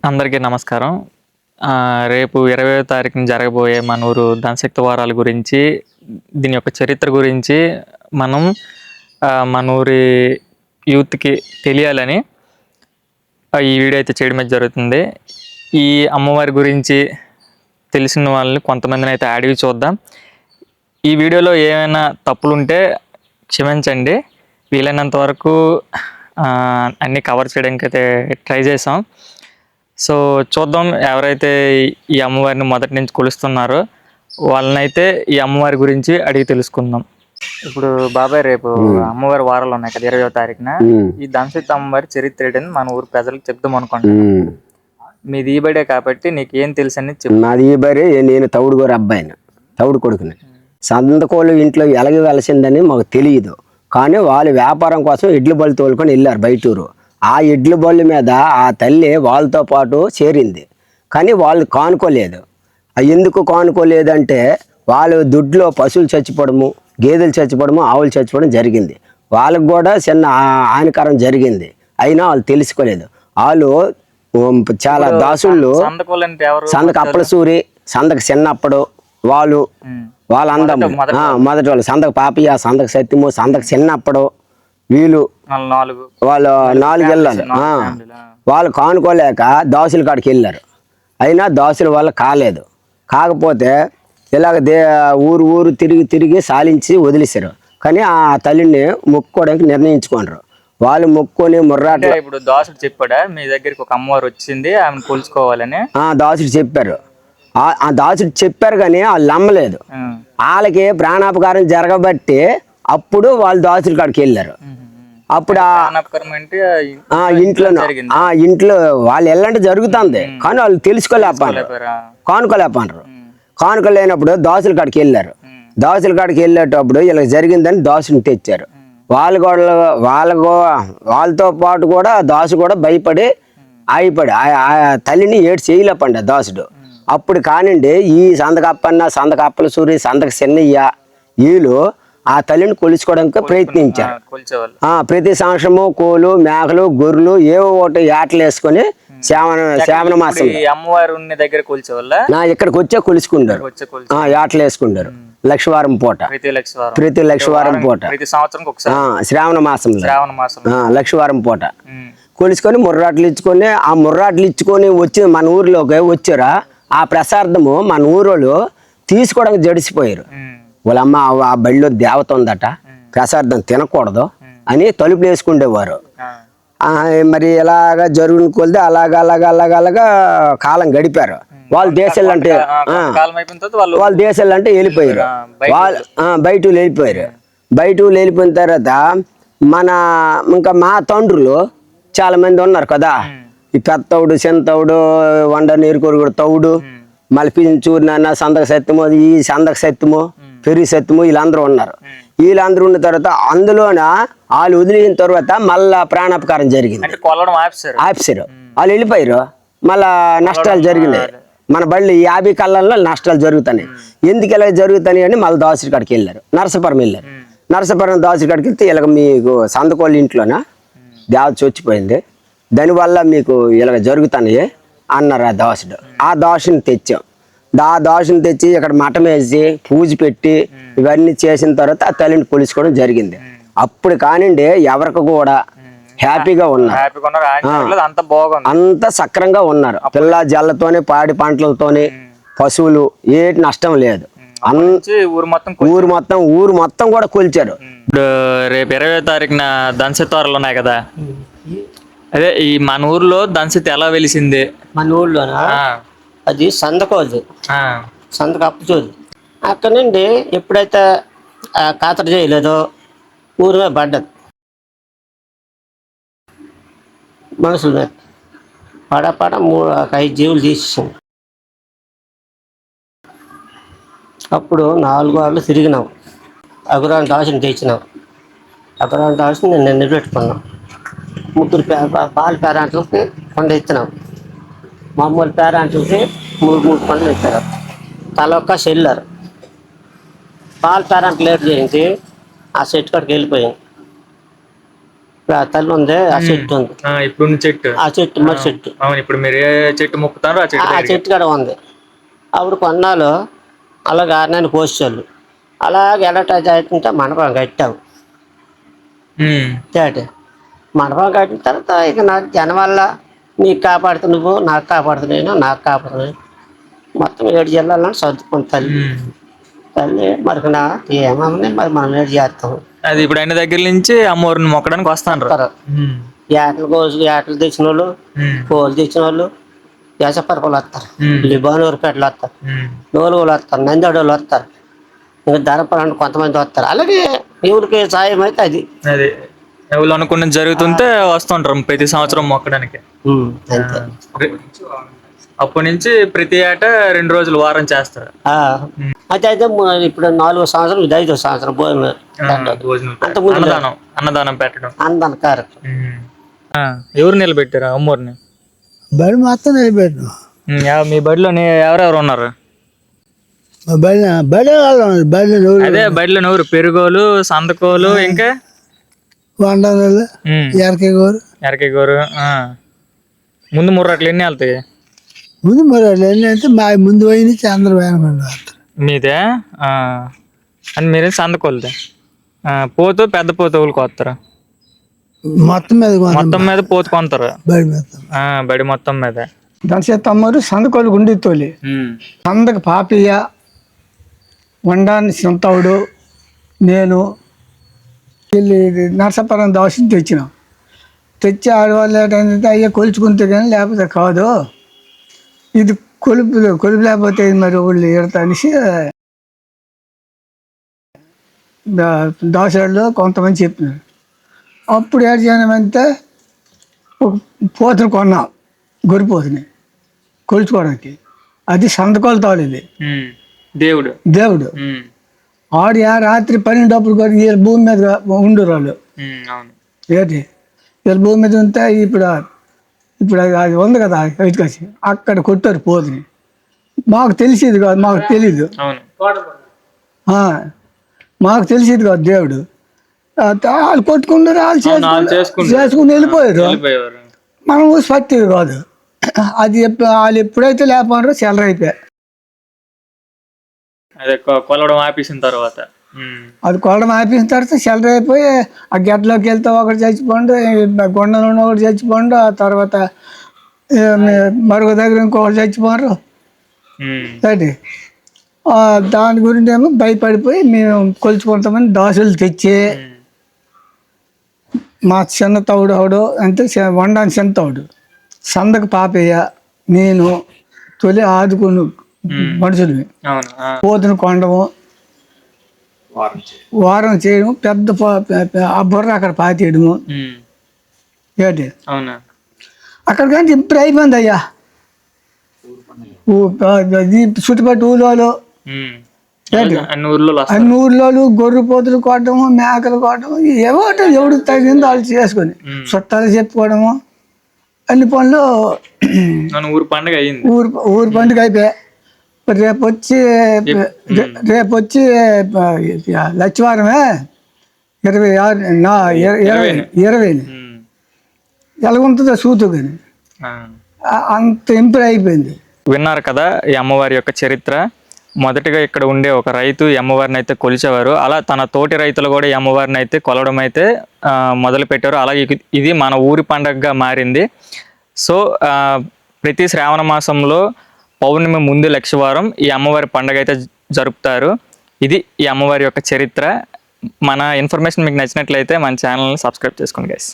అందరికీ నమస్కారం. రేపు 20వ తారీఖున జరగబోయే మన ఊరు ధనశక్తి వారాల గురించి, దీని యొక్క చరిత్ర గురించి మనం మన ఊరి యూత్‌కి తెలియాలని ఈ వీడియో అయితే చేయడం అయితే జరుగుతుంది. ఈ అమ్మవారి గురించి తెలిసిన వాళ్ళని కొంతమందిని అయితే అడిగి చూద్దాం. ఈ వీడియోలో ఏమైనా తప్పులుంటే క్షమించండి. వీలైనంత వరకు అన్నీ కవర్ చేయడానికి అయితే ట్రై చేసాం. సో చూద్దాం, ఎవరైతే ఈ అమ్మవారిని మొదటి నుంచి కొలుస్తున్నారో వాళ్ళనైతే ఈ అమ్మవారి గురించి అడిగి తెలుసుకుందాం. ఇప్పుడు బాబాయ్, రేపు అమ్మవారి వారాలు ఉన్నాయి కదా 20వ తారీఖున. ఈ ధనశక్తి అమ్మవారి చరిత్ర ఏంటని మన ఊరు ప్రజలకు చెప్దాం అనుకుంటున్నాను. మీది ఈ బడే కాబట్టి నీకు ఏం తెలుసు అని చెప్పు. నాది ఈ బడే. నేను తౌడు గారు అబ్బాయిని, తౌడు కొడుకుని. సందకోళ్ళు ఇంట్లో ఎలాగ వెలసిందని మాకు తెలియదు, కానీ వాళ్ళు వ్యాపారం కోసం ఎడ్ల బళ్ళు తోలుకొని వెళ్ళారు బయటూరు. ఆ ఎడ్ల బళ్ళు మీద ఆ తల్లి వాళ్ళతో పాటు చేరింది, కానీ వాళ్ళు కానుకోలేదు. ఎందుకు కానుకోలేదంటే వాళ్ళు దుడ్లో పశువులు చచ్చిపోవడము, గేదెలు చచ్చిపోవడము, ఆవులు చచ్చిపోవడం జరిగింది. వాళ్ళకు కూడా చిన్న హానికరం జరిగింది, అయినా వాళ్ళు తెలుసుకోలేదు. వాళ్ళు చాలా దాసుళ్ళు. సందక అప్పలసూరి, సందక చిన్నప్పుడు వాళ్ళు వాళ్ళందరూ మొదటి వాళ్ళు సందక పాపియ, సందక సత్యము, సందక చిన్నప్పుడు వీళ్ళు వాళ్ళు 4 వెళ్ళాలి. వాళ్ళు కానుకోలేక దాసుల కాడికి వెళ్ళారు, అయినా దాసుల వల్ల కాలేదు. కాకపోతే ఇలాగ ఊరు ఊరు తిరిగి సాలించి వదిలేశారు. కానీ ఆ తల్లిని మొక్కుకోవడానికి నిర్ణయించుకున్నారు. వాళ్ళు మొక్కుకొని ముర్రాట. ఇప్పుడు దాసుడు చెప్పాడా మీ దగ్గరికి ఒక అమ్మవారు వచ్చింది ఆమెను కొలుచుకోవాలని? దాసుడు చెప్పారు. ఆ దాసుడు చెప్పారు కానీ వాళ్ళు నమ్మలేదు. వాళ్ళకి ప్రాణాపకారం జరగబట్టి అప్పుడు వాళ్ళు దాసుల కాడికి వెళ్ళారు. అప్పుడు ఇంట్లో వాళ్ళు వెళ్ళంటే జరుగుతుంది, కానీ వాళ్ళు కానుకోలేపారు. కానుకోలేనప్పుడు దాసుల కాడికి వెళ్ళారు. దాసుల కాడికి వెళ్ళేటప్పుడు ఇలా జరిగిందని దాసుని తెచ్చారు. వాళ్ళతో పాటు కూడా దాసు కూడా భయపడి ఆగిపడి తల్లిని ఏడు చేయలేపండి దాసుడు. అప్పుడు కానివ్వండి ఈ సందకప్పన్న, సందకప్పల సూరి, సందక చిన్నయ్య వీళ్ళు ఆ తల్లిని కొలుచుకోవడానికి ప్రయత్నించారు. ప్రతి సంవత్సరము కోలు, మేకలు, గొర్రెలు ఏవో ఒకటి ఏటలు వేసుకొని శ్రావణ మాసం అమ్మవారి దగ్గర కొలిచేవాళ్ళ ఇక్కడికి వచ్చే కొలుచుకుంటారు. ఏటలు వేసుకుంటారు లక్షవారం పూట, ప్రతి లక్షవారం పూట, శ్రావణ మాసంలో లక్షవారం పూట కొలుచుకొని ముర్రాట్లు ఇచ్చుకొని, ఆ ముర్రాట్లు ఇచ్చుకొని వచ్చి మన ఊరిలోకి వచ్చారా ఆ ప్రసాదము మన ఊరోళ్ళు తీసుకోవడానికి జడిసిపోయారు. వాళ్ళమ్మ ఆ బడిలో దేవత ఉందట, ప్రసాదం తినకూడదు అని తలుపులు వేసుకుండేవారు. మరి ఇలాగా జరుగుని కొలితే అలాగా కాలం గడిపారు. వాళ్ళ దేశాలంటే వెళ్ళిపోయారు. వాళ్ళు బయటూళ్ళు వెళ్ళిపోయారు. బయటూళ్ళు వెళ్ళిపోయిన తర్వాత ఇంకా మా తండ్రులు చాలా మంది ఉన్నారు కదా, ఈ పెద్దవుడు, చిన్నతవుడు, వండ నీరుకొరుగుడు తౌడు, మళ్ళీ పించూరు నాన్న, సందక సత్యము, ఈ సందక సత్యము, పెరుగు సత్యము, వీళ్ళందరూ ఉన్నారు. వీళ్ళందరూ ఉన్న తర్వాత అందులోన వాళ్ళు వదిలిన తర్వాత మళ్ళా ప్రాణాపకారం జరిగింది. ఆఫీసరు వాళ్ళు వెళ్ళిపోయారు. మళ్ళా నష్టాలు జరిగినాయి. మన బళ్ళు 50 కళ్ళల్లో నష్టాలు జరుగుతున్నాయి. ఎందుకు ఇలా జరుగుతాయి అని మళ్ళీ దాసుడి కాడికి వెళ్ళారు. నరసపురం వెళ్ళారు. నరసపురం దాసుడి కాడికి వెళ్తే ఇలాగ మీకు సందకోళ్ళ ఇంట్లోన దేవత చచ్చిపోయింది, దానివల్ల మీకు ఇలాగ జరుగుతున్నాయి అన్నారు ఆ దాసుడు. ఆ దాసుని తెచ్చాం. దాసుని తెచ్చి ఇక్కడ మఠం వేసి పూజ పెట్టి ఇవన్నీ చేసిన తర్వాత ఆ తల్లిని కొలుచుకోవడం జరిగింది. అప్పుడు కానివ్వండి ఎవరికి కూడా హ్యాపీగా ఉన్నారు, అంత సక్రంగా ఉన్నారు. పిల్ల జల్లతోని, పాడి పంటలతోని, పశువులు ఏటి నష్టం లేదు. ఊరు మొత్తం కూడా కొలిచారు. ఇప్పుడు రేపు 20వ తారీఖున ధనశక్తి వారాలు ఉన్నాయి కదా, అదే ఈ మన ఊర్లో ధనశక్తి ఎలా వెలిసింది? మన ఊర్లోనా అది సందకోజు, సందక అప్పచోదు. అక్కడ నుండి ఎప్పుడైతే కాతర చేయలేదో ఊరి మీద పడ్డది, మనుషుల మీద పడ 5 జీవులు తీసేసాం. అప్పుడు 4 వారాలు తిరిగినాం. అగురాని దాసుని తెచ్చినాం. అగురాని దాసుని నేను నిలబెట్టుకున్నాం. 3 పాల పేరాంట్లకి కొండ ఎత్తినాం. మామూలు పేరాంట్లకి 3 కొండలు ఎత్తారు. తలొక్క సెల్లర్ పాల పేరాంట్ లేట్ చేయించి ఆ సెట్ కాడికి వెళ్ళిపోయాం. ఇప్పుడు ఆ తల్లి ఉంది, ఆ చెట్టు ఉంది, ఇప్పుడు చెట్టు, ఆ చెట్టు మరి చెట్టు, అవును ఇప్పుడు మీరు ఏ చెట్టు మొక్కుతారో ఆ చెట్టు ఆ చెట్టు కూడా ఉంది. అప్పుడు కొన్నాళ్ళు అలాగ ఆరినాన్ని పోసేవాళ్ళు. అలాగే ఎలాట అవుతుంటే మండపం కట్టాము. తేటి మండపం కట్టిన తర్వాత ఇక నాకు జనం వల్ల నీకు కాపాడుతు నువ్వు, నాకు కాపాడుతున్నాను, నాకు కాపాడుతున్నాను, మొత్తం 7 జిల్లాలను సర్దుకుంది తల్లి మరి నా ఏమన్నా మరి మనం ఏడు చేస్తాం. అది ఇప్పుడు అన్ని దగ్గర నుంచి అమ్మవారిని మొక్కడానికి వస్తాను. ఏటలు తెచ్చిన వాళ్ళు, పూలు తెచ్చిన వాళ్ళు, యశపరకులు వస్తారు, లిబానూరు పేటలు వస్తారు, నోలుగులు వస్తారు, నందోడోళ్ళు వస్తారు, ఇంకా ధనపరాన్ని కొంతమంది వస్తారు. అలాగే ఎవరికి సాయం అయితే అది ఎవరు అనుకున్నది జరుగుతుంటే వస్తుంటారు ప్రతి సంవత్సరం మొక్కడానికి. అంతే. అప్పటి నుంచి ప్రతి ఏటా 2 రోజులు వారం చేస్తారు. అయితే ఇప్పుడు 4వ సంవత్సరం, ఇది 5వ సంవత్సరం అన్నదానం పెట్టడం, అన్నదాన కార్యక్రమం. ఎవరు నిలబెట్టారు అమ్మవారిని? బడి మొత్తం నిలబెట్టినాం. మీ బడిలో ఎవరెవరు ఉన్నారు? అదే బడిలో ఎవరు? పెరుగోలు, సందకోలు, ఇంకా వండలు, ఎరకగోరు. ముందు ముర్రట్లు ఎన్ని వెళ్తాయి? ముందు మరి అంటే మా ముందు పోయింది చంద్రబాబు. మీదే అని మీరే సందకోలుదే పోతూ పెద్ద పోతువులకు వస్తారు. మొత్తం మీద పోతు కొంటారు బడి మొత్తం మీద. దంశతమ్మరు సందకోలు గుండి తోలి సందకు పాపయ్య, వండాన్ని సింతవుడు, నేను వెళ్ళి నరసపురం దోషం తెచ్చినాం. తెచ్చి ఆడవాళ్ళు ఏంటంటే అయ్యా కొలుచుకుంటే కానీ లేకపోతే కాదు, ఇది కొలుపు లేకపోతే మరి వాళ్ళు ఎడతా అనేసి దోశలో కొంతమంది చెప్పినారు. అప్పుడు ఏడు చేయమంటే ఒక పోతుని కొన్నాం, గొర్రెపోతుని కొలుచుకోవడానికి. అది సంతకోలు తోలేది దేవుడు. ఆడు రాత్రి 12 కూడా వీళ్ళ భూమి మీద ఉండరు వాళ్ళు. ఏంటి వీళ్ళ భూమి మీద ఉంటే ఇప్పుడు అది ఉంది కదా ఇటుకసి, అక్కడ కొట్టారు పోతుని. మాకు తెలిసేది కాదు, మాకు తెలీదు, మాకు తెలిసేది కాదు. దేవుడు వాళ్ళు కొట్టుకుంటారు, వాళ్ళు చేసుకుని వెళ్ళిపోయారు. మనం ఊసి పట్టేది కాదు. అది వాళ్ళు ఎప్పుడైతే లేపారో చెల్లరైపోయాయి. కొలడం ఆపేసిన తర్వాత అది కొలడం ఆపేసిన తర్వాత చెల్లరైపోయి ఆ గెడ్లోకి వెళ్తే ఒకటి చచ్చిపోండు, కొండలో ఒకటి చచ్చిపోండు, ఆ తర్వాత మరొక దగ్గర ఇంకొకటి చచ్చిపోరు. సరే దాని గురించి ఏమో భయపడిపోయి మేము కొలుచుకుంటామని దాసులు తెచ్చి మా చిన్న తౌడు ఆవిడ అంటే వండాని చిన్న తౌడు, సందకు పాపయ్య, నేను తొలి ఆదుకుని మనుషులు పోతుని కొండము, వారం చేయడము, పెద్ద ఆ బుర్ర అక్కడ పాతేయడము. ఏంటి అక్కడ కానీ ఇప్పుడు అయిపోయింది అయ్యా. చుట్టుపక్కల ఊళ్ళో అన్ని ఊర్లో గొర్రె పోతులు కొట్టడము, మేకలు కొట్టడము, ఏవో ఎవడు తగ్గిందో వాళ్ళు చేసుకొని చుట్టాలు చెప్పుకోవడము, అన్ని పనులు ఊరు పండుగ అయిపోయాయి. రేపు వచ్చి లక్షవారమే 20 ఎలా ఉంటుందో చూతూ కానీ అంత ఇంప్రూవ్ అయిపోయింది. విన్నారు కదా ఈ అమ్మవారి యొక్క చరిత్ర. మొదటిగా ఇక్కడ ఉండే ఒక రైతు ఈ అమ్మవారిని అయితే కొలిచేవారు. అలా తన తోటి రైతులు కూడా ఈ అమ్మవారిని అయితే కొలవడం అయితే మొదలు పెట్టారు. అలాగే ఇది మన ఊరి పండగగా మారింది. సో ప్రతి శ్రావణ మాసంలో పౌర్ణమి ముందు లక్షవారం ఈ అమ్మవారి పండగ అయితే జరుపుతారు. ఇది ఈ అమ్మవారి యొక్క చరిత్ర. మన ఇన్ఫర్మేషన్ మీకు నచ్చినట్లయితే మన ఛానల్ని సబ్స్క్రైబ్ చేసుకోండి గైస్.